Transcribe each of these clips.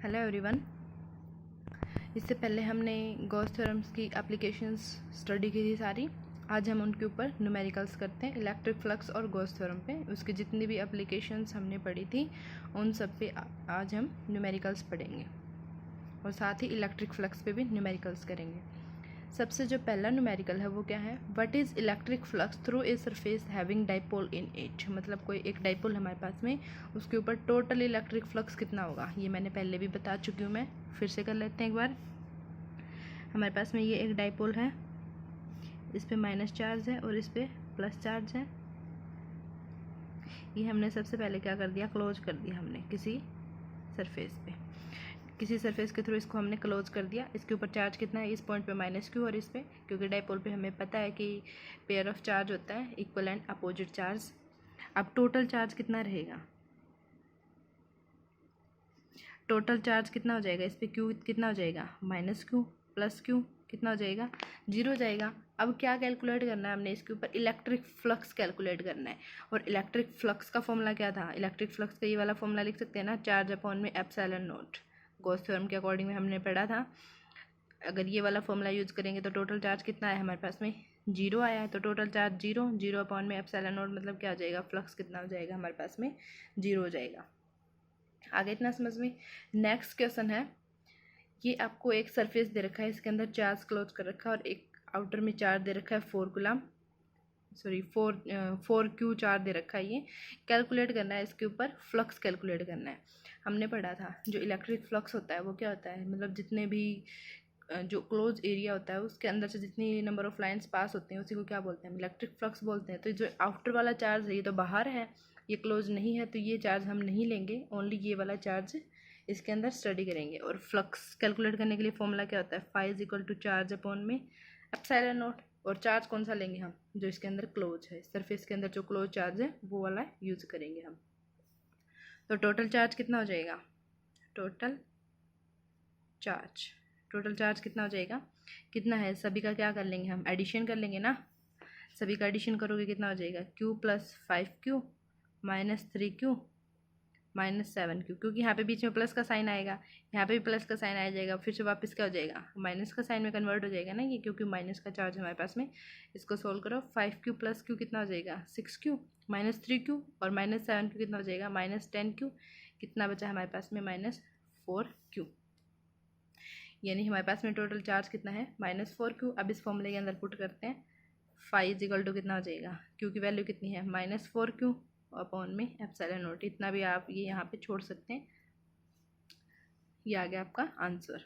Hello everyone. इससे पहले हमने गॉस थ्योरम्स की एप्लीकेशंस स्टडी की थी सारी। आज हम उनके ऊपर न्यूमेरिकल्स करते हैं इलेक्ट्रिक फ्लक्स और गॉस थ्योरम पे। उसकी जितनी भी एप्लीकेशंस हमने पढ़ी थी उन सब पे आज हम न्यूमेरिकल्स पढ़ेंगे और साथ ही इलेक्ट्रिक फ्लक्स पे भी न्यूमेरिकल्स करेंगे। सबसे जो पहला न्यूमेरिकल है वो क्या है, what is electric flux through a surface having dipole in it. मतलब कोई एक डाइपोल हमारे पास में, उसके ऊपर टोटल इलेक्ट्रिक फ्लक्स कितना होगा। ये मैंने पहले भी बता चुकी हूँ, मैं फिर से कर लेते हैं एक बार। हमारे पास में ये एक डाइपोल है, इस पर माइनस चार्ज है और इस पर प्लस चार्ज है। ये हमने सबसे पहले क्या कर दिया, क्लोज कर दिया हमने किसी सरफेस पे, किसी सरफेस के थ्रू इसको हमने क्लोज कर दिया। इसके ऊपर चार्ज कितना है, इस पॉइंट पे माइनस क्यू और इस पे, क्योंकि डाइपोल पे हमें पता है कि पेयर ऑफ चार्ज होता है, इक्वल एंड अपोजिट चार्ज। अब टोटल चार्ज कितना रहेगा, टोटल चार्ज कितना हो जाएगा, इस पे क्यू कितना हो जाएगा, माइनस क्यू प्लस क्यू कितना हो जाएगा, जीरो हो जाएगा। अब क्या कैलकुलेट करना है हमने, इसके ऊपर इलेक्ट्रिक फ्लक्स कैलकुलेट करना है। और इलेक्ट्रिक फ्लक्स का फॉर्मूला क्या था, इलेक्ट्रिक फ्लक्स का ये वाला फॉर्मूला लिख सकते हैं ना, चार्ज अपॉन में एप्सिलॉन नॉट। गॉस थ्योरम के अकॉर्डिंग में हमने पढ़ा था। अगर ये वाला फॉर्मूला यूज करेंगे तो टोटल चार्ज कितना है हमारे पास में, जीरो आया है। तो total charge zero, zero upon में एप्सिलॉन नॉट मतलब क्या हो जाएगा, फ्लक्स कितना हो जाएगा हमारे पास में, जीरो हो जाएगा। आगे इतना समझ में। नेक्स्ट क्वेश्चन है, ये आपको एक सरफेस दे रखा है, इसके अंदर चार्ज क्लोज कर रखा है और एक आउटर में चार्ज दे रखा है 4 कूलम, सॉरी 4 क्यू चार्ज दे रखा है। ये कैलकुलेट करना है, इसके ऊपर फ्लक्स कैलकुलेट करना है। हमने पढ़ा था जो इलेक्ट्रिक फ्लक्स होता है वो क्या होता है, मतलब जितने भी जो क्लोज एरिया होता है उसके अंदर से जितनी नंबर ऑफ लाइंस पास होते हैं उसी को क्या बोलते हैं, इलेक्ट्रिक फ्लक्स बोलते हैं। तो जो आउटर वाला चार्ज है ये तो बाहर है, ये क्लोज नहीं है, तो ये चार्ज हम नहीं लेंगे, ओनली ये वाला चार्ज इसके अंदर स्टडी करेंगे। और फ्लक्स कैलकुलेट करने के लिए फॉर्मूला क्या होता है, phi is equal to charge upon में एप्सिलॉन नॉट। और चार्ज कौन सा लेंगे हम, जो इसके अंदर क्लोज है, सरफेस के अंदर जो क्लोज चार्ज है वो वाला यूज करेंगे हम। तो टोटल चार्ज कितना हो जाएगा, टोटल चार्ज कितना हो जाएगा, कितना है सभी का क्या कर लेंगे हम, एडिशन कर लेंगे ना। सभी का एडिशन करोगे कितना हो जाएगा, Q plus 5 Q minus 3 Q minus 7 Q, क्योंकि यहाँ पे बीच में प्लस का साइन आएगा, यहाँ पे भी प्लस का साइन आ जाएगा, फिर से वापस क्या हो जाएगा, माइनस का साइन में कन्वर्ट हो जाएगा ना ये, क्योंकि माइनस का चार्ज हमारे पास में। इसको सोल्व करो, 5 क्यू प्लस क्यू कितना हो जाएगा, 6 क्यू माइनस 3 क्यू और माइनस 7 क्यू कितना हो जाएगा, माइनस 10 क्यू। कितना बचा हमारे पास में, माइनस 4 क्यू। यानी हमारे पास में टोटल चार्ज कितना है, माइनस 4 क्यू। अब इस फॉर्मूले के अंदर पुट करते हैं, फाई इज इक्वल टू कितना हो जाएगा, क्यू की वैल्यू कितनी है, माइनस 4 क्यू अपॉन में एप्सिलॉन नॉट। इतना भी आप ये यहाँ पे छोड़ सकते हैं। ये आ गया आपका आंसर।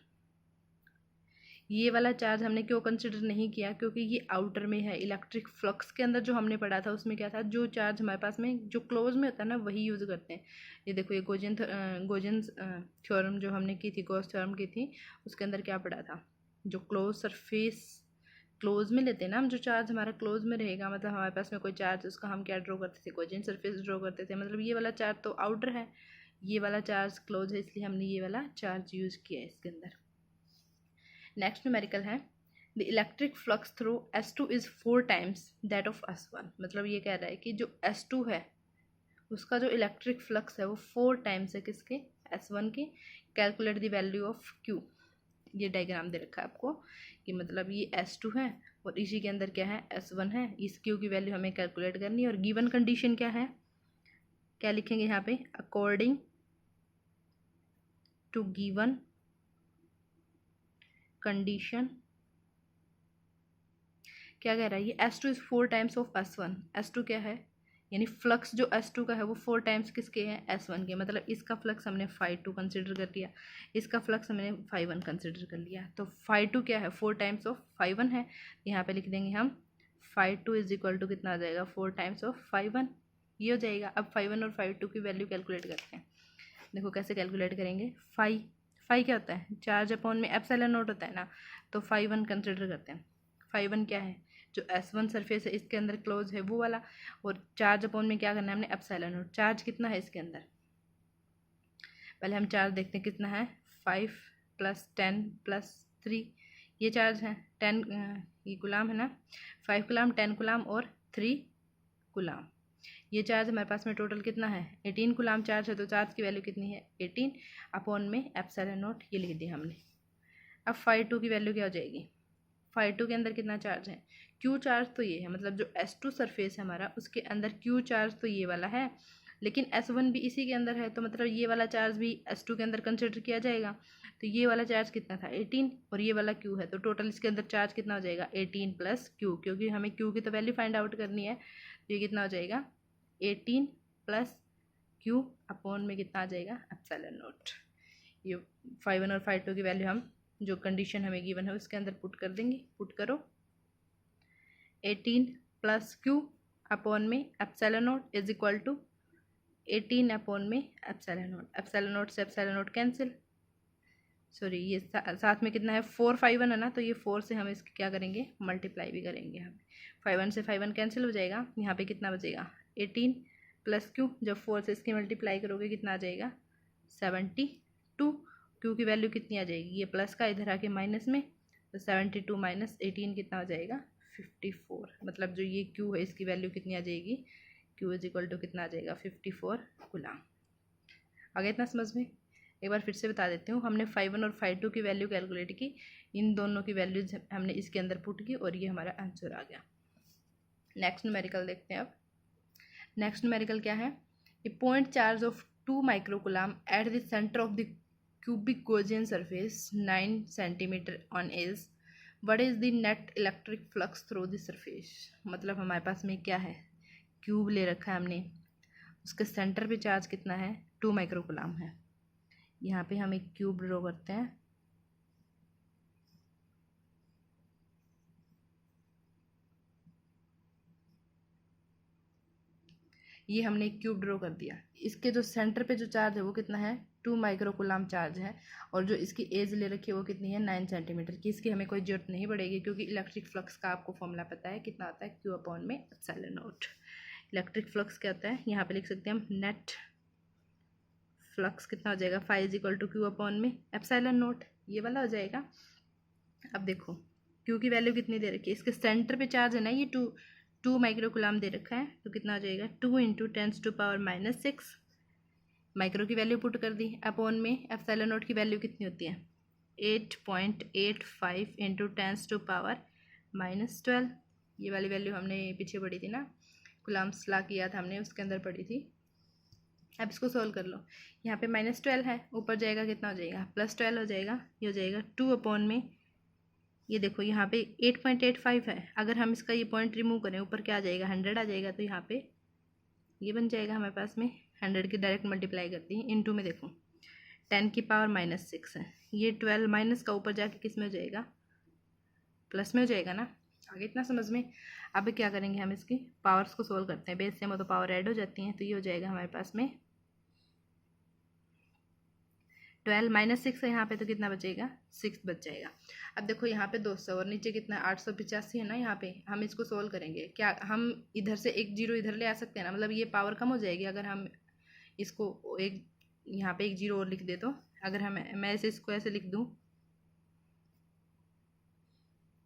ये वाला चार्ज हमने क्यों कंसिडर नहीं किया, क्योंकि ये आउटर में है। इलेक्ट्रिक फ्लक्स के अंदर जो हमने पढ़ा था उसमें क्या था, जो चार्ज हमारे पास में जो क्लोज में होता है ना वही यूज़ करते हैं। ये देखो, ये गोजन थ्योरम जो हमने की थी, गॉस थ्योरम की थी, उसके अंदर क्या पढ़ा था, जो क्लोज सरफेस क्लोज में लेते हैं ना हम, जो चार्ज हमारा क्लोज में रहेगा, मतलब हमारे पास में कोई चार्ज उसका हम क्या ड्रॉ करते थे, गोजन सरफेस ड्रॉ करते थे। मतलब ये वाला चार्ज तो आउटर है, ये वाला चार्ज क्लोज है, इसलिए हमने ये वाला चार्ज यूज़ किया है इसके अंदर। नेक्स्ट न्यूमेरिकल है, the electric flux through S2 is 4 times that of S1। मतलब ये कह रहा है कि जो S2 है उसका जो इलेक्ट्रिक फ्लक्स है वो 4 टाइम्स है किसके, S1 के। Calculate the value of Q। ये डायग्राम दे रखा है आपको कि मतलब ये S2 है और इसी के अंदर क्या है, S1 है। इस Q की वैल्यू हमें कैलकुलेट करनी है। और गिवन कंडीशन क्या है, क्या लिखेंगे यहाँ पे, अकॉर्डिंग टू गिवन कंडीशन। क्या कह रहा है ये, S2 is 4 times of S1। S2 क्या है, यानी फ्लक्स जो S2 का है वो 4 टाइम्स किसके हैं, S1 के। मतलब इसका फ्लक्स हमने φ2 कंसिडर कर लिया, इसका फ्लक्स हमने φ1 कंसिडर कर लिया। तो φ2 क्या है, 4 टाइम्स ऑफ φ1 है। यहाँ पे लिख देंगे हम φ2 इज इक्वल टू कितना आ जाएगा, 4 टाइम्स ऑफ φ1। ये हो जाएगा। अब φ1 और φ2 की वैल्यू कैलकुलेट करते हैं। देखो कैसे कैलकुलेट करेंगे, फाई क्या होता है, चार्ज अपॉन में एप्सिलॉन नॉट होता है ना, तो φ1 कंसिडर करते हैं। φ1 क्या है, जो S1 सरफेस है इसके अंदर क्लोज है वो वाला, और चार्ज अपॉन में क्या करना है हमने, एप्सिलॉन नॉट। चार्ज कितना है इसके अंदर, पहले हम चार्ज देखते हैं कितना है, 5 + 10 + 3 ये चार्ज है। 10 ये गुलाम है ना, 5 गुलाम 10 गुलाम और 3 गुलाम। ये चार्ज हमारे पास में टोटल कितना है 18 कूलाम चार्ज है, तो चार्ज की वैल्यू कितनी है 18 अपॉन में एप्सिलॉन नॉट, ये लिख दिया हमने। अब phi2 की वैल्यू क्या हो जाएगी, phi2 के अंदर कितना चार्ज है, Q चार्ज तो ये है, मतलब जो S2 सरफेस है हमारा उसके अंदर Q चार्ज तो ये वाला है, लेकिन S1 भी इसी के अंदर है, तो मतलब ये वाला चार्ज भी S2 के अंदर कंसिडर किया जाएगा। तो ये वाला चार्ज कितना था 18 और ये वाला Q है, तो टोटल इसके अंदर चार्ज कितना हो जाएगा 18 प्लस Q, क्योंकि हमें Q की तो वैल्यू फाइंड आउट करनी है। तो ये कितना हो जाएगा 18 प्लस Q अपॉन में कितना आ जाएगा एप्सिलॉन नॉट। ये phi1 और phi2 की वैल्यू हम जो कंडीशन हमें गिवन है उसके अंदर पुट कर देंगे। पुट करो 18 प्लस Q अपॉन में epsilon nought is equal to 18 upon में एप्सिलॉन नॉट। एप्सिलॉन नॉट से एप्सिलॉन नॉट कैंसिल, सॉरी ये साथ में कितना है 4 phi1 है ना, तो ये 4 से हम इसके क्या करेंगे मल्टीप्लाई भी करेंगे। हम phi1 से phi1 कैंसिल हो जाएगा, यहाँ पे कितना बचेगा 18 प्लस Q, जब 4 से इसकी मल्टीप्लाई करोगे कितना आ जाएगा 72। Q की वैल्यू कितनी आ जाएगी, ये प्लस का इधर आके माइनस में, तो 72 माइनस 18 कितना हो जाएगा 54। मतलब जो ये Q है इसकी वैल्यू कितनी आ जाएगी, Q इज इक्वल टू कितना आ जाएगा 54 कूलाम। आगे इतना समझ में। एक बार फिर से बता देती हूँ, हमने phi1 और phi2 की वैल्यू कैलकुलेट की, इन दोनों की वैल्यूज हमने इसके अंदर पुट की और ये हमारा आंसर आ गया। नेक्स्ट न्यूमेरिकल देखते हैं अब। नेक्स्ट न्यूमेरिकल क्या है, a point charge of 2 microcoulomb at the centre of the cubic Gaussian surface 9 centimetre on edge, what is the net electric flux through the surface. मतलब हमारे पास में क्या है, क्यूब ले रखा है हमने, उसके सेंटर पे चार्ज कितना है 2 माइक्रोकूलाम है। यहाँ पे हम एक क्यूब ड्रॉ करते हैं, ये हमने एक क्यूब ड्रॉ कर दिया। इसके जो सेंटर पे जो चार्ज है वो कितना है 2 माइक्रोकूलाम चार्ज है, और जो इसकी एज ले रखी है वो कितनी है 9 सेंटीमीटर की। इसकी हमें कोई जरूरत नहीं पड़ेगी, क्योंकि इलेक्ट्रिक फ्लक्स का आपको फॉर्मूला पता है कितना होता है Q अपॉन में एप्सिलॉन नॉट। इलेक्ट्रिक फ्लक्स क्या होता है, यहाँ पे लिख सकते हैं हम नेट फ्लक्स कितना हो जाएगा phi is equal to Q upon में एप्सिलॉन नॉट, ये वाला हो जाएगा। अब देखो Q की वैल्यू कितनी दे रखी है, इसके सेंटर पे चार्ज है ना ये 2 माइक्रोकूलाम दे रखा है, तो कितना हो जाएगा 2 इंटू 10⁻⁻6 माइक्रो की वैल्यू पुट कर दी, अपॉन में एप्सिलॉन नॉट की वैल्यू कितनी होती है 8.85 इंटू 10⁻⁻12। ये वाली वैल्यू हमने पीछे पढ़ी थी ना, कूलाम्स लॉ किया था हमने, उसके अंदर पढ़ी थी। अब इसको सोल्व कर लो, यहाँ पे -12 है, ऊपर जाएगा कितना हो जाएगा +12 हो जाएगा, ये हो जाएगा 2 अपॉन में, ये देखो यहाँ पे 8.85 है, अगर हम इसका ये पॉइंट रिमूव करें ऊपर क्या आ जाएगा 100 आ जाएगा, तो यहाँ पे ये बन जाएगा हमारे पास में 100 की डायरेक्ट मल्टीप्लाई करती है इनटू में, देखो 10⁻⁻6 है, ये 12 माइनस का ऊपर जाके किस में हो जाएगा प्लस में हो जाएगा ना। आगे इतना समझ में। अब क्या करेंगे, हम इसकी पावर्स को सोल्व करते हैं, बेस सेम हो तो पावर ऐड हो जाती हैं, तो ये हो जाएगा हमारे पास में 12 -6 है यहाँ पे, तो कितना बचेगा 6 बच जाएगा। अब देखो यहाँ पे 200 और नीचे कितना 885 है ना, यहाँ पे हम इसको सोल्व करेंगे, क्या हम इधर से एक जीरो इधर ले आ सकते हैं ना, मतलब ये पावर कम हो जाएगी अगर हम इसको एक यहाँ पे एक जीरो और लिख दे, तो अगर मैं ऐसे इसको ऐसे लिख दूँ,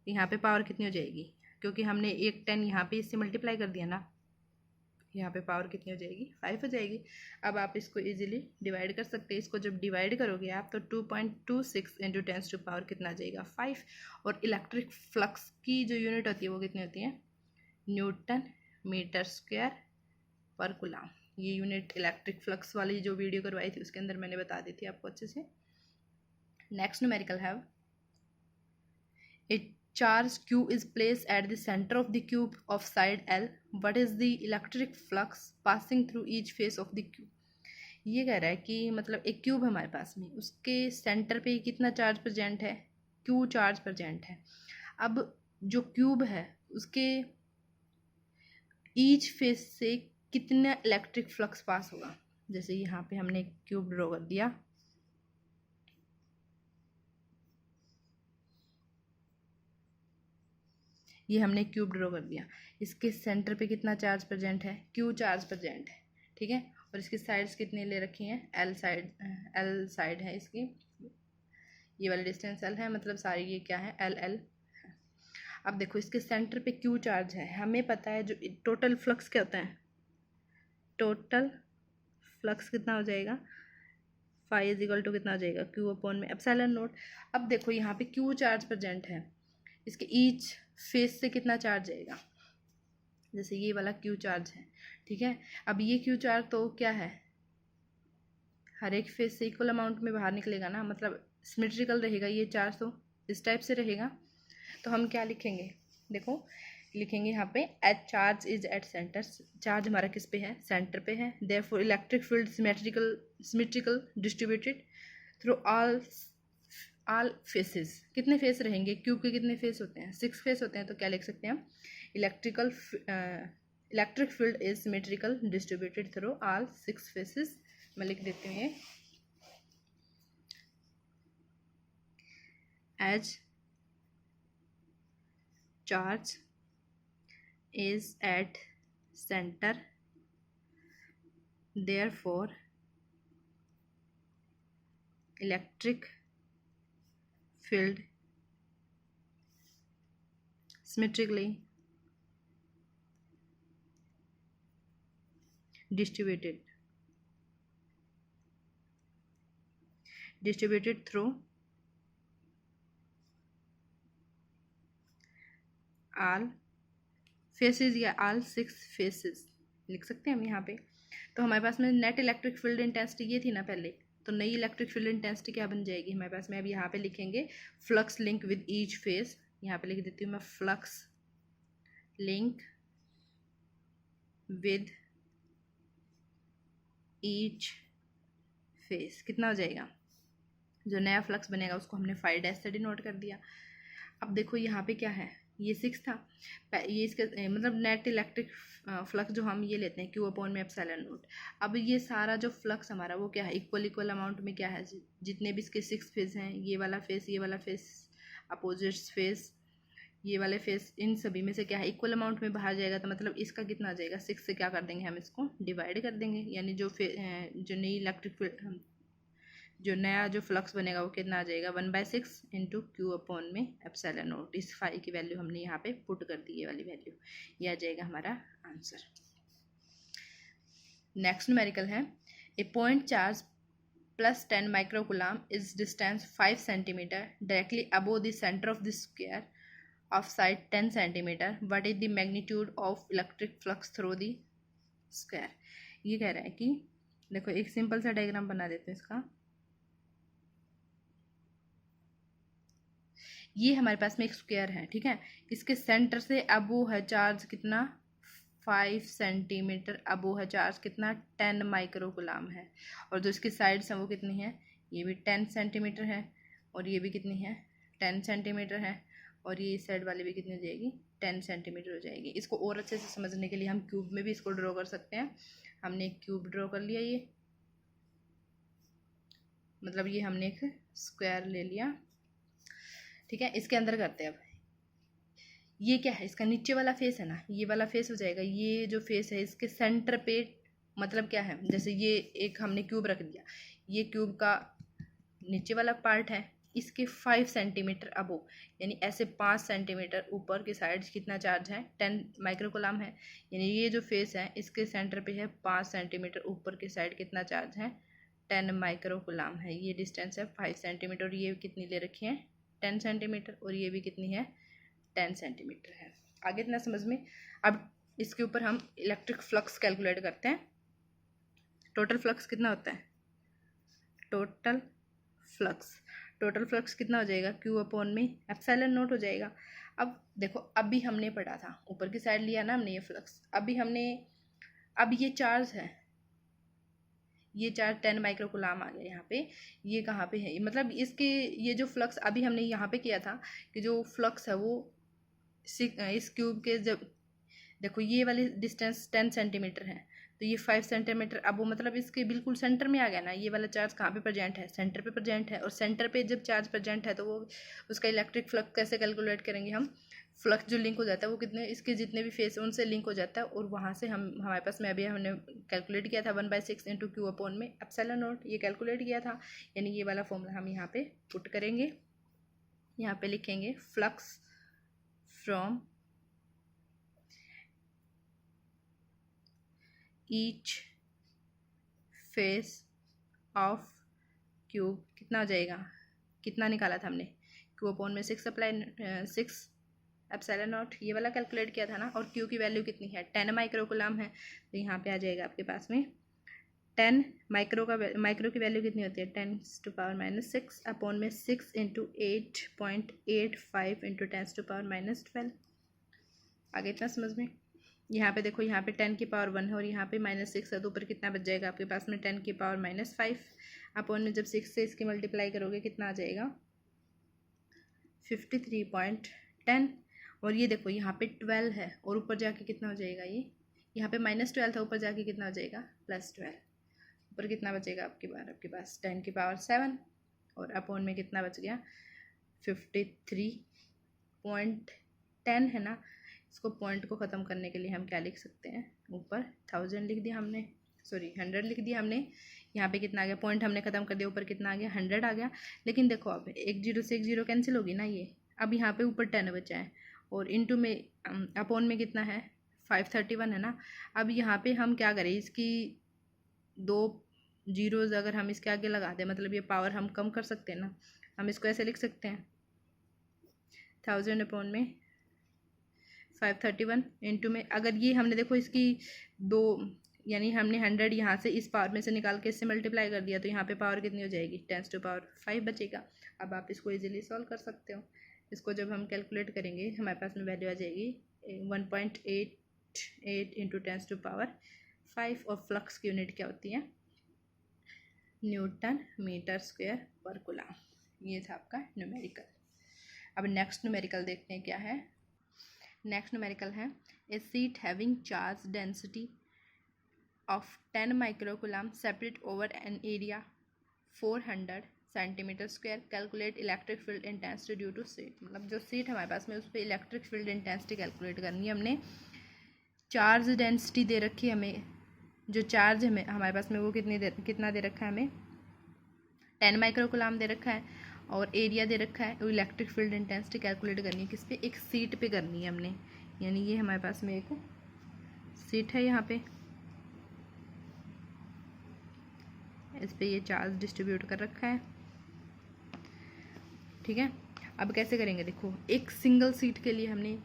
यहाँ पे पावर कितनी हो जाएगी, क्योंकि हमने एक 10 यहाँ पे इससे मल्टीप्लाई कर दिया ना, यहाँ पे पावर कितनी हो जाएगी 5 हो जाएगी। अब आप इसको इजीली डिवाइड कर सकते हैं, इसको जब डिवाइड करोगे आप तो 2.26 इंटू 10⁻⁻ कितना आ जाएगा 5। और इलेक्ट्रिक फ्लक्स की जो यूनिट होती है वो कितनी होती है न्यूटन मीटर स्क्वायर पर कूलाम। ये यूनिट इलेक्ट्रिक फ्लक्स वाली जो वीडियो करवाई थी उसके अंदर मैंने बता दी थी आपको अच्छे से। नेक्स्ट न्यूमेरिकल है, charge Q is placed at the center of the cube of side L. What is the electric flux passing through each face of the cube? ये कह रहा है कि मतलब एक क्यूब है हमारे पास में, उसके सेंटर पे कितना चार्ज प्रेजेंट है Q चार्ज प्रेजेंट है। अब जो क्यूब है उसके ईच फेस से कितना इलेक्ट्रिक फ्लक्स पास होगा। जैसे यहाँ पे हमने एक क्यूब ड्रॉ कर दिया, ये हमने क्यूब ड्रॉ कर दिया, इसके सेंटर पे कितना चार्ज प्रेजेंट है Q चार्ज प्रेजेंट है, ठीक है। और इसकी साइड्स कितनी ले रखी हैं L साइड है इसकी, ये वाली डिस्टेंस L है, मतलब सारी ये क्या है L। अब देखो इसके सेंटर पे Q चार्ज है, हमें पता है जो टोटल फ्लक्स क्या होता है टोटल फ्लक्स कितना हो जाएगा, फाई इज इक्वल टू कितना हो जाएगा, क्यू अपॉन में एप्सिलॉन नोट। अब देखो यहाँ पे क्यू चार्ज प्रेजेंट है, इसके ईच फेस से कितना चार्ज जाएगा, जैसे ये वाला क्यू चार्ज है, ठीक है। अब ये क्यू चार्ज तो क्या है, हर एक फेस से इक्वल अमाउंट में बाहर निकलेगा ना, मतलब सिमेट्रिकल रहेगा ये चार्ज, तो इस टाइप से रहेगा। तो हम क्या लिखेंगे, देखो लिखेंगे यहाँ पे H charge is at centre, charge हमारा किस पे है, सेंटर पे है। Therefore electric field symmetrical distributed through all faces. कितने फेस रहेंगे, क्यूब के कितने फेस होते हैं, 6 फेस होते हैं। तो क्या लिख सकते हैं हम, electric field is symmetrical distributed through all 6 faces. मैं लिख देती हूँ ये, as charge is at center, therefore electric field symmetrically distributed through all faces या ऑल 6 फेसेस लिख सकते हैं हम यहाँ पे। तो हमारे पास में नेट इलेक्ट्रिक फील्ड इंटेंसिटी ये थी ना पहले, तो नई इलेक्ट्रिक फील्ड इंटेंसिटी क्या बन जाएगी हमारे पास में, अब यहाँ पे लिखेंगे flux link with each face. यहाँ पे लिख देती हूँ मैं flux link with each face. कितना हो जाएगा, जो नया फ्लक्स बनेगा उसको हमने फाई डैश से डिनोट कर दिया। अब देखो यहाँ पे क्या है, ये 6 था, ये इसके मतलब नेट इलेक्ट्रिक फ्लक्स जो हम ये लेते हैं क्यू अपॉन में एप्सिलॉन नोट। अब ये सारा जो फ्लक्स हमारा वो क्या है, इक्वल अमाउंट में क्या है, जितने भी इसके 6 फेस हैं, ये वाला फेस, अपोजिट फेस, ये वाले फेस, इन सभी में से क्या है इक्वल अमाउंट में बाहर जाएगा। तो मतलब इसका कितना आ जाएगा, 6 से क्या कर देंगे हम, इसको डिवाइड कर देंगे, यानी जो नई इलेक्ट्रिक जो नया जो फ्लक्स बनेगा वो कितना आ जाएगा, 1/6 इंटू क्यू अपॉन में एप्सिलॉन नोट। इस फाई की वैल्यू हमने यहाँ पे पुट कर दी, ये वाली वैल्यू, ये आ जाएगा हमारा आंसर। नेक्स्ट न्यूमेरिकल है, a point charge plus 10 microcoulomb is distance 5 centimetre directly above the centre of the square of side 10 centimetre, what is the magnitude of electric flux through the square. ये कह रहा है कि देखो एक simple सा diagram बना देते हैं इसका। ये हमारे पास में एक स्क्वायर है, ठीक है, इसके सेंटर से अबो है चार्ज कितना, 5 सेंटीमीटर, अबो है चार्ज कितना, 10 माइक्रोकुलाम है, और जो इसकी साइड्स हैं वो कितनी है, ये भी 10 सेंटीमीटर है, और ये भी कितनी है, 10 सेंटीमीटर है, और ये इस साइड वाली भी कितनी हो जाएगी, 10 सेंटीमीटर हो जाएगी। इसको और अच्छे से समझने के लिए हम क्यूब में भी इसको ड्रॉ कर सकते हैं। हमने एक क्यूब ड्रॉ कर लिया, ये मतलब ये हमने एक स्क्वायर ले लिया, ठीक है। इसके अंदर करते हैं अब, ये क्या है, इसका नीचे वाला फेस है ना, ये वाला फेस हो जाएगा, ये जो फेस है इसके सेंटर पे मतलब क्या है, जैसे ये एक हमने क्यूब रख दिया, ये क्यूब का नीचे वाला पार्ट है, इसके 5 सेंटीमीटर अबो, यानी ऐसे 5 सेंटीमीटर ऊपर की साइड कितना चार्ज है, 10 माइक्रोकुलाम है, यानी ये जो फेस है इसके सेंटर पे है 5 सेंटीमीटर ऊपर की साइड कितना चार्ज है, 10 माइक्रोकुलाम है। ये डिस्टेंस है 5 सेंटीमीटर, और ये कितनी ले रखी है, 10 सेंटीमीटर, और ये भी कितनी है, 10 सेंटीमीटर है। आगे इतना समझ में। अब इसके ऊपर हम इलेक्ट्रिक फ्लक्स कैलकुलेट करते हैं। टोटल फ्लक्स कितना होता है, टोटल फ्लक्स कितना हो जाएगा, क्यू अपॉन में एप्सिलॉन नोट हो जाएगा। अब देखो अभी हमने पढ़ा था, ऊपर की साइड लिया ना हमने ये फ्लक्स, अब ये चार्ज है, ये चार्ज 10 माइक्रोकुलाम आ गया यहाँ पे, ये कहाँ पे है, मतलब इसके ये जो फ्लक्स अभी हमने यहाँ पे किया था कि जो फ्लक्स है वो इस क्यूब के, जब देखो ये वाली डिस्टेंस 10 सेंटीमीटर है, तो ये 5 सेंटीमीटर, अब वो मतलब इसके बिल्कुल सेंटर में आ गया ना, ये वाला चार्ज कहाँ पे प्रेजेंट है, सेंटर पे प्रेजेंट है, और सेंटर पे जब चार्ज प्रेजेंट है तो वो उसका इलेक्ट्रिक फ्लक्स कैसे कैलकुलेट करेंगे हम, फ्लक्स जो लिंक हो जाता है वो कितने, इसके जितने भी फेस उनसे लिंक हो जाता है, और वहाँ से हम हमारे पास में अभी हमने कैलकुलेट किया था 1/6 इंटू क्यू अपॉन में एप्सिलॉन नोट, ये कैलकुलेट किया था, यानी ये वाला फॉर्मूला हम यहाँ पे पुट करेंगे। यहाँ पे लिखेंगे flux from each surface of cube कितना हो जाएगा, कितना निकाला था हमने, क्यू अपॉन में 6 एप्सिलॉन नॉट, ये वाला कैलकुलेट किया था ना। और क्यू की वैल्यू कितनी है, 10 माइक्रोकुलाम है, तो यहाँ पे आ जाएगा आपके पास में 10 माइक्रो की वैल्यू कितनी होती है, 10⁻⁻6 अपॉन में 6 इंटू 8.85 इंटू 10⁻⁻12। आगे इतना समझ में। यहाँ पे देखो, यहाँ पे 10 की पावर 1 है और यहाँ पे -6 है, तो ऊपर कितना बच जाएगा आपके पास में 10 की पावर -5 अपॉन में जब 6 से इसकी मल्टीप्लाई करोगे कितना आ जाएगा 53.10। और ये देखो यहाँ पे 12 है और ऊपर जाके कितना हो जाएगा, ये यहाँ पे -12 था, ऊपर जाके कितना हो जाएगा +12। ऊपर कितना बचेगा आपके पास 10 की पावर 7 और अपॉन में कितना बच गया 53.10 है ना। इसको पॉइंट को ख़त्म करने के लिए हम क्या लिख सकते हैं, ऊपर 1000 लिख दिया हमने, सॉरी 100 लिख दिया हमने। यहाँ पे कितना आ गया, पॉइंट हमने ख़त्म कर दिया, ऊपर कितना आ गया 100 आ गया। लेकिन देखो अब 1 0 से 1 0 कैंसिल होगी ना ये। अब यहाँ पे ऊपर 10 बचा है और इनटू में अपॉन में कितना है 531 है ना। अब यहाँ पे हम क्या करें, इसकी 2 जीरोज़ अगर हम इसके आगे लगा दें, मतलब ये पावर हम कम कर सकते हैं ना। हम इसको ऐसे लिख सकते हैं 1000 अपॉन में 531 इंटू में, अगर ये हमने देखो इसकी 2 यानी हमने 100 यहाँ से इस पावर में से निकाल के इससे मल्टीप्लाई कर दिया, तो यहाँ पे पावर कितनी हो जाएगी 10⁻5 बचेगा। अब आप इसको इजीली सॉल्व कर सकते हो। इसको जब हम कैलकुलेट करेंगे हमारे पास में वैल्यू आ जाएगी 1.88 इंटू 10⁻5 और फ्लक्स की यूनिट क्या होती है न्यूटन मीटर स्क्वायर पर कूलम। ये था आपका न्यूमेरिकल। अब नेक्स्ट न्यूमेरिकल देखते हैं क्या है। नेक्स्ट न्यूमेरिकल है a sheet having charge density of 10 microcoulomb separate over an area 400 centimetre square, calculate electric field intensity due to sheet. मतलब जो सीट हमारे पास में उस पर इलेक्ट्रिक फील्ड इंटेंसिटी कैलकुलेट करनी है हमने। चार्ज डेंसिटी दे रखी है हमें, जो चार्ज हमें हमारे पास में वो कितना दे रखा है हमें 10 माइक्रोकुलम दे रखा है और एरिया दे रखा है। वो इलेक्ट्रिक फील्ड इंटेंसिटी कैलकुलेट करनी है किस पे, एक सीट पे करनी है हमने। यानी ये हमारे पास में एक सीट है, यहाँ पे इस पे ये चार्ज डिस्ट्रीब्यूट कर रखा है, ठीक है। अब कैसे करेंगे, देखो एक सिंगल सीट के लिए हमने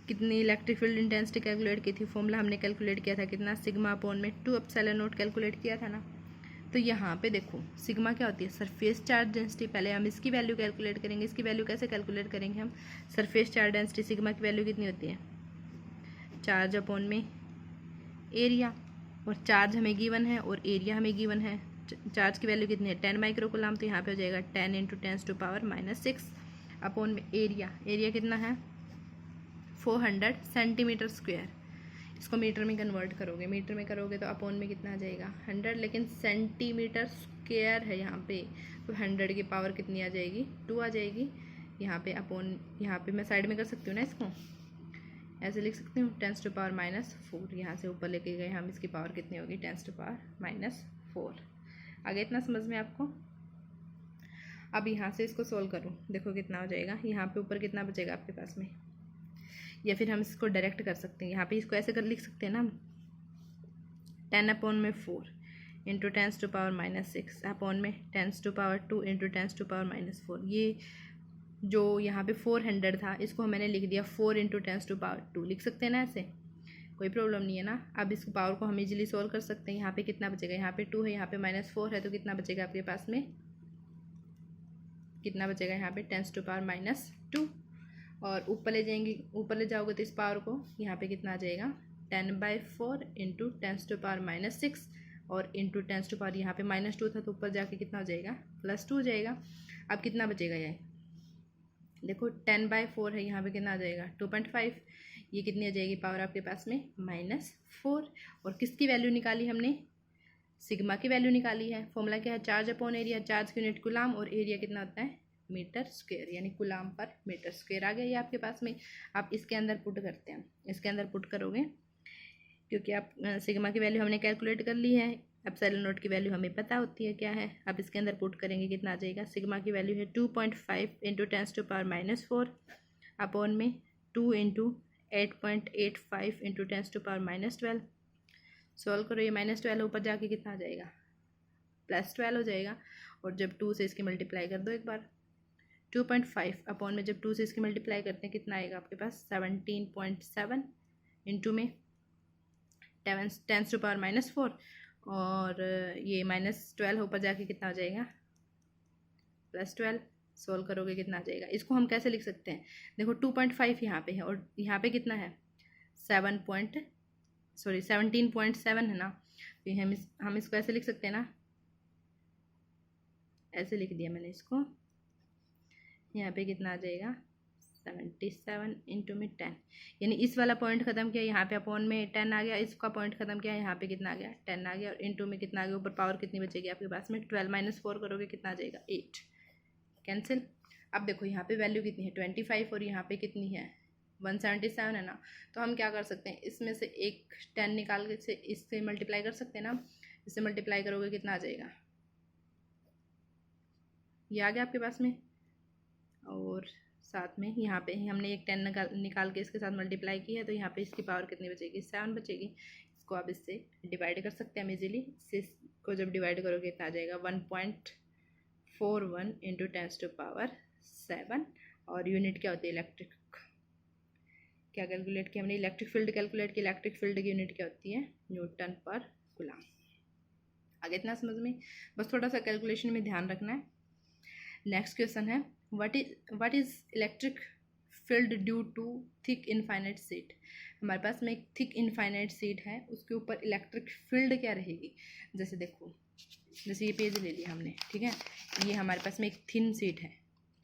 कितनी इलेक्ट्रिक फील्ड इंटेंसिटी कैलकुलेट की थी, फॉर्मूला हमने कैलकुलेट किया था कितना सिग्मा अपॉन में 2 एप्सिलॉन नॉट कैलकुलेट किया था ना। तो यहाँ पे देखो सिग्मा क्या होती है सरफेस चार्ज डेंसिटी। पहले हम इसकी वैल्यू कैलकुलेट करेंगे। इसकी वैल्यू कैसे कैलकुलेट करेंगे हम, सरफेस चार्ज डेंसिटी सिग्मा की वैल्यू कितनी होती है चार्ज अपॉन में एरिया, और चार्ज हमें गिवन है और एरिया हमें गिवन है। चार्ज की वैल्यू कितनी है 10 माइक्रोकुलम, तो यहाँ पे हो जाएगा 10 इंटू 10⁻⁻6 अपॉन में एरिया कितना है 400 सेंटीमीटर स्क्वायर। इसको मीटर में कन्वर्ट करोगे, मीटर में करोगे तो अपॉन में कितना आ जाएगा 100, लेकिन सेंटीमीटर स्क्वायर है यहाँ पे, तो 100 की पावर कितनी आ जाएगी 2 आ जाएगी। यहाँ पे अपॉन, यहाँ पे मैं साइड में कर सकती हूँ ना, इसको ऐसे लिख सकती हूँ 10⁻⁻4। यहाँ से ऊपर लेके गए हम, इसकी पावर कितनी होगी 10⁻⁻4। आगे इतना समझ में आपको। अब यहाँ से इसको सोल्व करूँ, देखो कितना हो जाएगा। यहाँ पे ऊपर कितना बचेगा आपके पास में, या फिर हम इसको डायरेक्ट कर सकते हैं। यहाँ पे इसको ऐसे कर लिख सकते हैं ना 10/4 इंटू 10⁻⁻6 अपॉन में 10⁻2 इंटू 10⁻⁻4। ये जो यहाँ पे 400 था इसको मैंने लिख दिया 4 इंटू 10⁻2, लिख सकते हैं ना ऐसे, कोई प्रॉब्लम नहीं है ना। अब इस पावर को हम इजीली सोल्व कर सकते हैं। यहाँ पे कितना बचेगा, यहाँ पे 2 है, यहाँ पे -4 है, तो कितना बचेगा आपके पास में, कितना बचेगा यहाँ पे 10⁻2। और ऊपर ले जाएंगे, ऊपर ले जाओगे तो इस पावर को यहाँ पे कितना आ जाएगा 10/4 इंटू 10⁻6 और इंटू 10 यहाँ पे -2 था, तो ऊपर जाके कितना हो जाएगा +2 हो जाएगा। अब कितना बचेगा, ये देखो 10/4 है, यहाँ पे कितना आ जाएगा 2.5। ये कितनी आ जाएगी पावर आपके पास में -4। और किसकी वैल्यू निकाली हमने, सिग्मा की वैल्यू निकाली है। फॉर्मूला क्या है चार्ज अपॉन एरिया, चार्ज की यूनिट कुलाम और एरिया कितना होता है मीटर स्क्वायर, यानी कुलाम पर मीटर स्क्वायर आ गया ये आपके पास में। आप इसके अंदर पुट करते हैं, इसके अंदर पुट करोगे क्योंकि आप सिग्मा की वैल्यू हमने कैलकुलेट कर ली है, एप्सिलॉन नॉट की वैल्यू हमें पता होती है क्या है। अब इसके अंदर पुट करेंगे कितना आ जाएगा, सिग्मा की वैल्यू है 2.5 इंटू 10⁻⁻4 अपॉन में 2 इंटू 8.85 इंटू 10⁻⁻12। सॉल्व करो, ये -12 ऊपर जाके कितना आ जाएगा +12 हो जाएगा। और जब 2 से इसकी मल्टीप्लाई कर दो एक बार, 2.5 अपॉन में जब 2 से इसकी मल्टीप्लाई करते हैं कितना आएगा आपके पास, 17.7 इंटू में 10⁻⁻4 और ये -12 ऊपर जाके कितना हो जाएगा, +12। सोल्व करोगे कितना आ जाएगा। इसको हम कैसे लिख सकते हैं, देखो 2.5 यहाँ पे है और यहाँ पे कितना है 17.7 है ना, तो हम इसको ऐसे लिख सकते हैं ना, ऐसे लिख दिया मैंने इसको। यहाँ पे कितना आ जाएगा 77 इंटू में 10, यानी इस वाला पॉइंट खत्म किया, यहाँ पे अपॉन में 10 आ गया, इसका पॉइंट खत्म किया, यहाँ पे कितना आ गया 10 आ गया, और इंटू में कितना आ गया, ऊपर पावर कितनी बचेगी आपके पास में 12 - 4 करोगे कितना आ जाएगा 8, कैंसिल। अब देखो यहाँ पे वैल्यू कितनी है 25 और यहाँ पे कितनी है 177 है ना, तो हम क्या कर सकते हैं, इसमें से एक 10 निकाल के इससे मल्टीप्लाई कर सकते हैं ना, इससे मल्टीप्लाई करोगे कितना आ जाएगा, ये आ गया आपके पास में। और साथ में यहाँ पे हमने एक 10 निकाल के इसके साथ मल्टीप्लाई की है, तो यहाँ पे इसकी पावर कितनी बचेगी 7 बचेगी। इसको आप इससे डिवाइड कर सकते हैं हम इजीली, इसको जब डिवाइड करोगे इतना आ जाएगा 1.41 इंटू 10⁻7। और यूनिट क्या होती है इलेक्ट्रिक, क्या कैलकुलेट किया हमने, इलेक्ट्रिक फील्ड कैलकुलेट की, इलेक्ट्रिक फील्ड की यूनिट क्या होती है न्यूटन पर कूलम। आगे इतना समझ में, बस थोड़ा सा कैलकुलेशन में ध्यान रखना है। नेक्स्ट क्वेश्चन है what is electric field due to thick infinite sheet. हमारे पास में एक थिक इनफाइनाइट शीट है, उसके ऊपर इलेक्ट्रिक फील्ड क्या रहेगी। जैसे देखो, जैसे ये पेज ले लिया हमने, ठीक है, ये हमारे पास में एक थिन शीट है,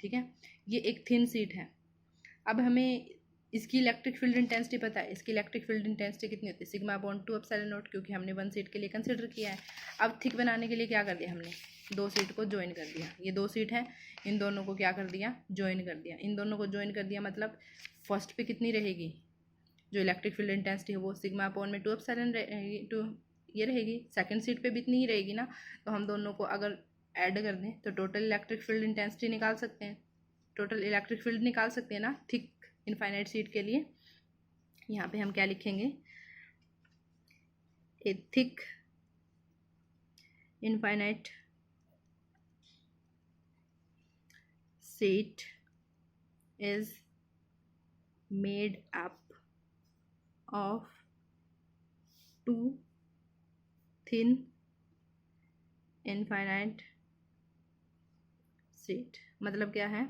ठीक है, ये एक थिन शीट है। अब हमें इसकी इलेक्ट्रिक फील्ड इंटेंसिटी पता है, इसकी इलेक्ट्रिक फील्ड इंटेंसिटी कितनी होती है σ/2ε0, क्योंकि हमने 1 शीट के लिए कंसिडर किया है। अब थिक बनाने के लिए क्या कर दिया हमने, 2 शीट को ज्वाइन कर दिया, ये 2 शीट है, इन दोनों को क्या कर दिया ज्वाइन कर दिया, इन दोनों को ज्वाइन कर दिया, मतलब फर्स्ट पे कितनी रहेगी जो इलेक्ट्रिक फील्ड इंटेंसिटी है वो σ/2ε ये रहेगी, सेकंड शीट पे भी इतनी ही रहेगी ना, तो हम दोनों को अगर ऐड कर दें तो टोटल इलेक्ट्रिक फील्ड इंटेंसिटी निकाल सकते हैं, टोटल इलेक्ट्रिक फील्ड निकाल सकते हैं ना थिक इनफाइनाइट शीट के लिए। यहाँ पे हम क्या लिखेंगे, ए thick infinite sheet is made up of 2 thin infinite sheet। मतलब क्या है,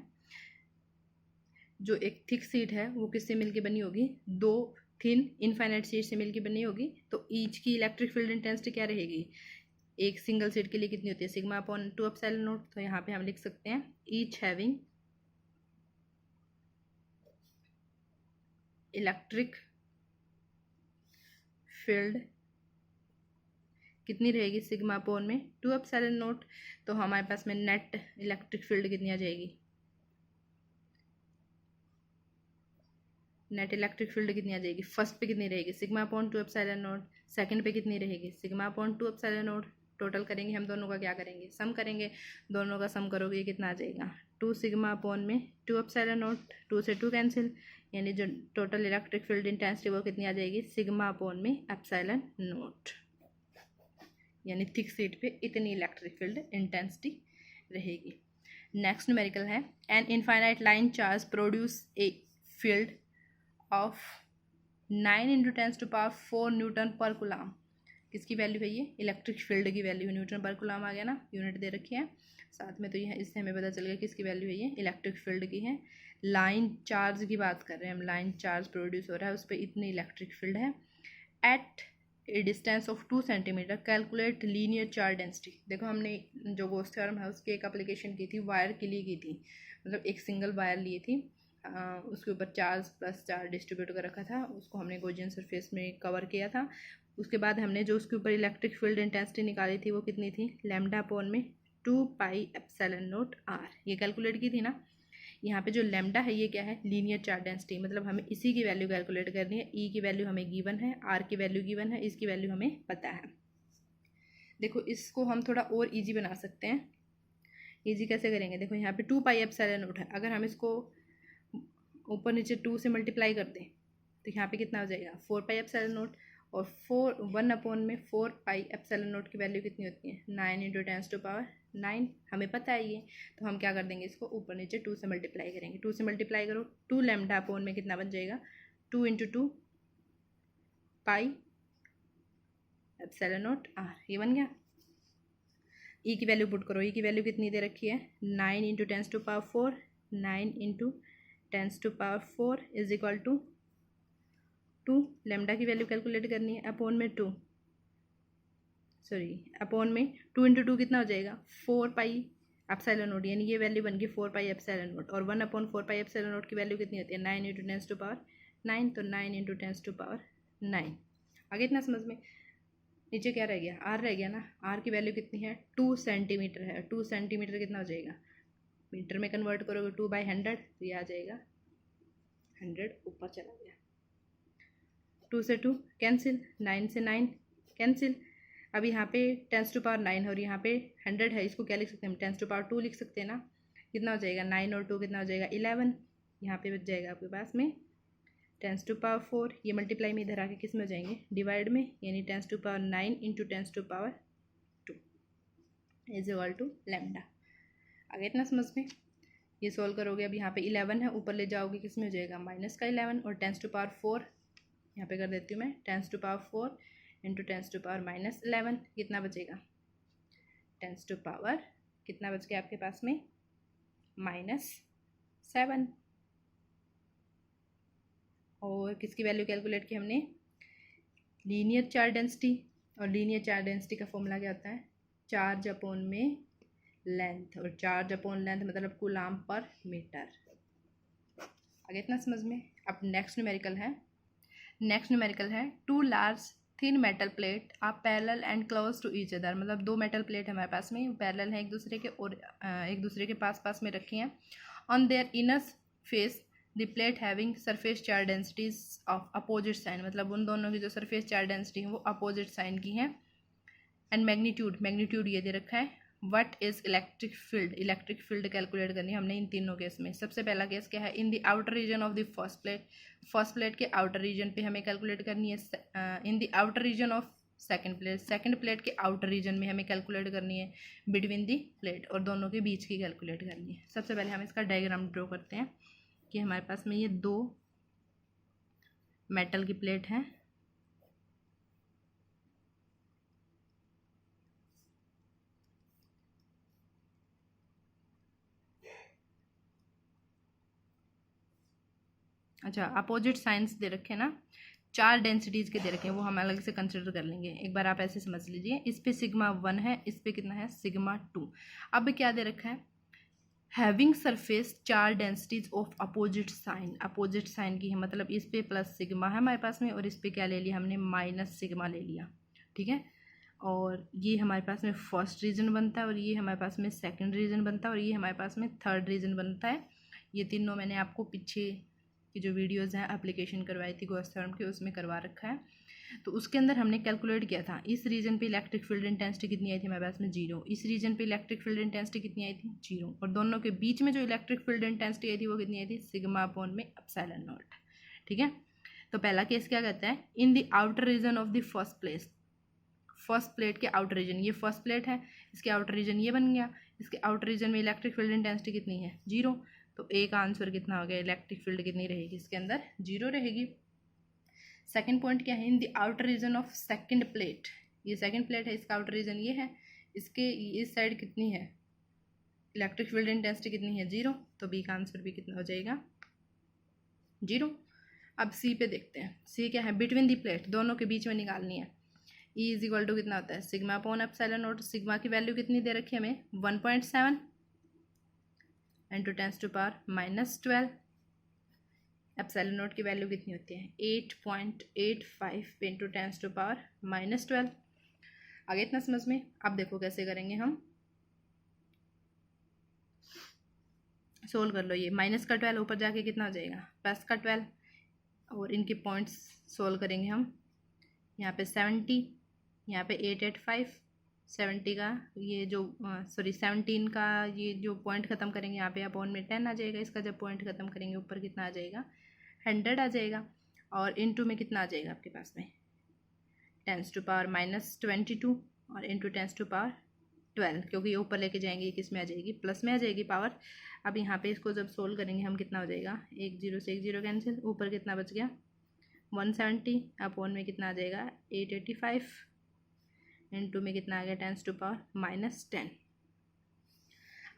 जो एक थिक शीट है वो किससे मिलके बनी होगी, 2 थिन इनफाइनाइट शीट से मिलके बनी होगी, तो ईच की इलेक्ट्रिक फील्ड इंटेंसिटी क्या रहेगी, एक सिंगल शीट के लिए कितनी होती है σ/2ε0। तो यहाँ पे हम लिख सकते हैं ईच हैविंग इलेक्ट्रिक फील्ड कितनी रहेगी σ/2ε0। तो हमारे पास में नेट इलेक्ट्रिक फील्ड कितनी आ जाएगी, नेट इलेक्ट्रिक फील्ड कितनी आ जाएगी, फर्स्ट पे कितनी रहेगी σ/2ε0, सेकंड पे कितनी रहेगी σ/2ε0। टोटल करेंगे हम दोनों का, क्या करेंगे सम करेंगे, दोनों का सम करोगे कितना आ जाएगा 2 σ/2ε0, 2 से 2 कैंसिल, यानी जो टोटल इलेक्ट्रिक फील्ड इंटेंसिटी वो कितनी आ जाएगी σ/ε0, यानी थिक शीट पे इतनी इलेक्ट्रिक फील्ड इंटेंसिटी रहेगी। नेक्स्ट न्यूमेरिकल है an infinite line charge produce a field of 9 × 10⁴ Newton पर कूलम। किसकी वैल्यू है ये, इलेक्ट्रिक फील्ड की वैल्यू, न्यूटन पर कूलम आ गया ना, यूनिट दे रखी है साथ में, तो यह इससे हमें पता चल गया किसकी वैल्यू है, ये इलेक्ट्रिक फील्ड की है। लाइन चार्ज की बात कर रहे हैं हम, लाइन चार्ज प्रोड्यूस हो रहा है, उस पर इतनी इलेक्ट्रिक फील्ड है। At a distance of 2 centimetre calculate linear charge density. देखो हमने जो गॉस थ्योरम है उसकी एक एप्लीकेशन की थी, वायर के लिए की थी, मतलब एक सिंगल वायर ली थी, उसके ऊपर चार्ज प्लस चार्ज डिस्ट्रीब्यूट कर रखा था, उसको हमने गॉसियन सरफेस में कवर किया था। उसके बाद हमने जो उसके ऊपर इलेक्ट्रिक फील्ड इंटेंसिटी निकाली थी वो कितनी थी λ/2πε0r, ये कैलकुलेट की थी ना। यहाँ पे जो लैम्डा है ये क्या है, लीनियर चार्ज डेंसिटी, मतलब हमें इसी की वैल्यू कैलकुलेट करनी है। ई की वैल्यू हमें गिवन है, आर की वैल्यू गिवन है, इसकी वैल्यू हमें पता है। देखो इसको हम थोड़ा और इजी बना सकते हैं। इजी कैसे करेंगे, देखो यहाँ पे 2πε0 है, अगर हम इसको ऊपर नीचे 2 से मल्टीप्लाई कर दें तो यहाँ पे कितना हो जाएगा 4πε0, और 1 में 4 पाई एप्सिलॉन नॉट की वैल्यू कितनी होती है 9 इंटू 10⁻9 हमें पता है ये। तो हम क्या कर देंगे इसको ऊपर नीचे 2 से मल्टीप्लाई करेंगे। 2 से मल्टीप्लाई करो 2 लैम्डा अपॉन में कितना बन जाएगा 2 into 2 pi epsilon nought R, ये बन गया। ई की वैल्यू पुट करो, ई की वैल्यू कितनी दे रखी है 9 into 10⁻4, 9 into 10⁻4 is equal to 2। Lambda की वैल्यू कैलकुलेट करनी है अपॉन में 2 अपॉन में 2 इंटू 2 कितना हो जाएगा 4 पाई एप्सिलॉन नॉट, यानी ये वैल्यू बन गई 4 पाई एप्सिलॉन नॉट। और 1/4 पाई एप्सिलॉन नॉट की वैल्यू कितनी होती है 9 इंटू 10⁻9, तो 9 इंटू 10⁻9। आगे इतना समझ में। नीचे क्या रह गया आर रह गया ना, आर की वैल्यू कितनी है 2 सेंटीमीटर है। 2 सेंटीमीटर कितना हो जाएगा मीटर में कन्वर्ट करोगे 2/100, तो ये आ जाएगा 100 ऊपर चला गया। 2 से 2 कैंसिल, 9 से 9 कैंसिल। अब यहाँ पे 10⁻9 और यहाँ पे 100 है, इसको क्या लिख सकते हैं हम 10⁻2 लिख सकते हैं ना। कितना हो जाएगा 9 और 2 कितना हो जाएगा 11। यहाँ पे बच जाएगा आपके पास में 10⁻4, ये मल्टीप्लाई में इधर आके किस में हो जाएंगे डिवाइड में, यानी 10⁻9 into 10⁻2 is equal to lambda. आगे इतना समझ में। ये सोल्व करोगे, अब यहाँ पे 11 है, ऊपर ले जाओगे किस में हो जाएगा माइनस का 11, और 10⁻4 यहाँ पे कर देती हूँ मैं 10⁻4 इंटू 10⁻−11 कितना बचेगा 10⁻, कितना बच गया आपके पास में -7। और किसकी वैल्यू कैलकुलेट की हमने लीनियर चार्ज डेंसिटी, और लीनियर चार्ज डेंसिटी का फॉर्मूला क्या होता है चार्ज अपॉन में लेंथ, और चार्ज अपॉन लेंथ मतलब कूलाम पर मीटर। आगे इतना समझ में। अब नेक्स्ट न्यूमेरिकल है 2 large thin metal plate are parallel and close to each other, मतलब 2 मेटल प्लेट हमारे पास में पैरेलल हैं एक दूसरे के और एक दूसरे के पास में रखी हैं। On their inner face the plate having surface charge densities of opposite sign, मतलब उन दोनों की जो सरफेस चार्ज डेंसिटी है वो अपोजिट साइन की हैं। एंड मैग्नीट्यूड ये दे रखा है। What is electric field calculate करनी है हमने इन तीनों केस में। सबसे पहला केस क्या है in the outer region of the first plate के आउटर रीजन पे हमें कैलकुलेट करनी है। In the outer region of second plate के आउटर रीजन में हमें कैलकुलेट करनी है बिटवीन दी प्लेट, और दोनों के बीच की कैलकुलेट करनी है। सबसे पहले हम इसका डायग्राम ड्रॉ करते हैं कि हमारे पास में ये 2 मेटल की प्लेट हैं, अच्छा अपोजिट साइंस दे रखे हैं ना, 4 डेंसिटीज के दे रखे हैं, वो हम अलग से कंसिडर कर लेंगे। एक बार आप ऐसे समझ लीजिए, इस पे σ1 है, इस पे कितना है σ2। अब क्या दे रखा है having surface 4 densities of opposite sign की है, मतलब इस पे प्लस सिग्मा है हमारे पास में, और इस पे क्या ले लिया हमने माइनस सिग्मा ले लिया, ठीक है। और ये हमारे पास में फर्स्ट रीजन बनता है, और ये हमारे पास में सेकंड रीजन बनता है, और ये हमारे पास में थर्ड रीजन बनता है। ये तीनों मैंने आपको पीछे की जो वीडियोज़ हैं एप्लीकेशन करवाई थी गॉस थ्योरम की, उसमें करवा रखा है। तो उसके अंदर हमने कैलकुलेट किया था इस रीजन पे इलेक्ट्रिक फील्ड इंटेंसिटी कितनी आई थी हमारे पास में 0, इस रीजन पे इलेक्ट्रिक फील्ड इंटेंसिटी कितनी आई थी 0, और दोनों के बीच में जो इलेक्ट्रिक फील्ड इंटेंसिटी आई थी वो कितनी आई थी σ/में एप्सिलॉन नॉट, ठीक है। तो पहला केस क्या कहता है in the outer region of the first plate के आउटर रीजन, ये फर्स्ट प्लेट है, इसके आउटर रीजन ये बन गया, इसके आउटर रीजन में इलेक्ट्रिक फील्ड इंटेंसिटी कितनी है 0, तो एक आंसर कितना हो गया इलेक्ट्रिक फील्ड कितनी रहेगी इसके अंदर 0 रहेगी। सेकंड पॉइंट क्या है in the outer region of second plate, ये सेकंड प्लेट है, इसका आउटर रीजन ये है, इसके इस साइड कितनी है इलेक्ट्रिक फील्ड इंटेंसिटी कितनी है 0, तो बी का आंसर भी कितना हो जाएगा 0। अब सी पे देखते हैं, सी क्या है बिटवीन दी प्लेट, दोनों के बीच में निकालनी है। ई इज इक्वल टू कितना होता है σ/ε0, सिग्मा की वैल्यू कितनी दे रखी है हमें 1.7 इंटू 10⁻12, एप्सिलॉन नॉट की वैल्यू कितनी होती है 8.85 इंटू 10⁻12। आगे इतना समझ में। अब देखो कैसे करेंगे हम, सोल्व कर लो। ये माइनस का 12 ऊपर जाके कितना हो जाएगा प्लस का 12, और इनके पॉइंट्स सोल्व करेंगे हम। यहाँ पे 70, यहाँ पे 885, 70 का ये जो 17 का ये जो पॉइंट ख़त्म करेंगे यहाँ पे अपॉन में 10 आ जाएगा, इसका जब पॉइंट ख़त्म करेंगे ऊपर कितना आ जाएगा 100 आ जाएगा, और इनटू में कितना आ जाएगा आपके पास में 10⁻22 और इंटू 10⁻12, क्योंकि ये ऊपर लेके जाएंगे ये किस में आ जाएगी, प्लस में आ जाएगी पावर। अब यहाँ पे इसको जब सोल्व करेंगे हम कितना हो जाएगा, 1 0 से 1 0 कैंसिल, ऊपर कितना बच गया 170, अपॉन में कितना आ जाएगा 885, इंटू में कितना आ गया 10⁻−10।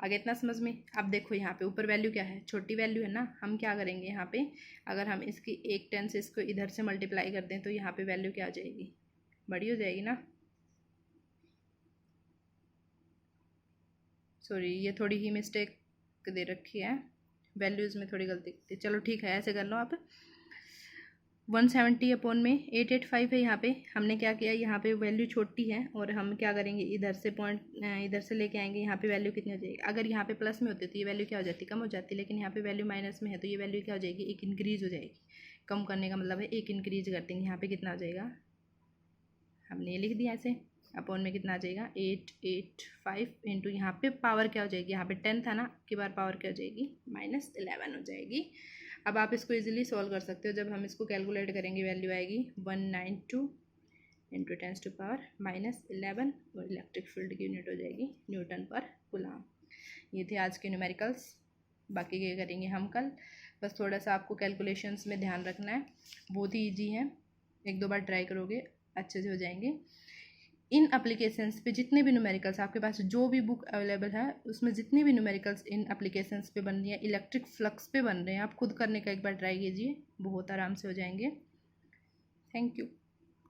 आगे इतना समझ में। अब देखो यहाँ पे ऊपर वैल्यू क्या है, छोटी वैल्यू है ना, हम क्या करेंगे यहाँ पे, अगर हम इसकी 1 10 से इसको इधर से मल्टीप्लाई कर दें तो यहाँ पे वैल्यू क्या आ जाएगी, बड़ी हो जाएगी ना। सॉरी, ये थोड़ी ही मिस्टेक दे रखी है, वैल्यूज़ में थोड़ी गलती। चलो ठीक है, ऐसे कर लो आप। 170 अपॉन में 885 है। यहाँ पे हमने क्या किया, यहाँ पे वैल्यू छोटी है और हम क्या करेंगे, इधर से पॉइंट इधर से लेके आएंगे, यहाँ पे वैल्यू कितनी हो जाएगी, अगर यहाँ पे प्लस में होती तो ये वैल्यू क्या हो जाती, कम हो जाती, लेकिन यहाँ पे वैल्यू माइनस में है तो ये वैल्यू क्या हो जाएगी, एक इंक्रीज़ हो जाएगी। कम करने का मतलब है एक इंक्रीज कर देंगे, यहाँ पर कितना हो जाएगा, हमने ये लिख दिया ऐसे, अपॉन में कितना आ जाएगा 885 इंटू यहाँ पे पावर क्या हो जाएगी, यहाँ पे 10 था ना, की बार पावर क्या हो जाएगी -11 हो जाएगी। अब आप इसको इजीली सॉल्व कर सकते हो, जब हम इसको कैलकुलेट करेंगे वैल्यू आएगी 192 इंटू 10⁻−11 और इलेक्ट्रिक फील्ड की यूनिट हो जाएगी न्यूटन पर कूलम। ये थे आज के न्यूमेरिकल्स, बाकी के करेंगे हम कल। बस थोड़ा सा आपको कैलकुलेशंस में ध्यान रखना है, बहुत ही ईजी है, 1-2 बार ट्राई करोगे अच्छे से हो जाएंगे। इन एप्लीकेशंस पे जितने भी न्यूमेरिकल्स आपके पास, जो भी बुक अवेलेबल है उसमें जितने भी न्यूमेरिकल्स इन एप्लीकेशंस पे बन रही है, इलेक्ट्रिक फ्लक्स पे बन रहे हैं, आप खुद करने का एक बार ट्राई कीजिए, बहुत आराम से हो जाएंगे। Thank you.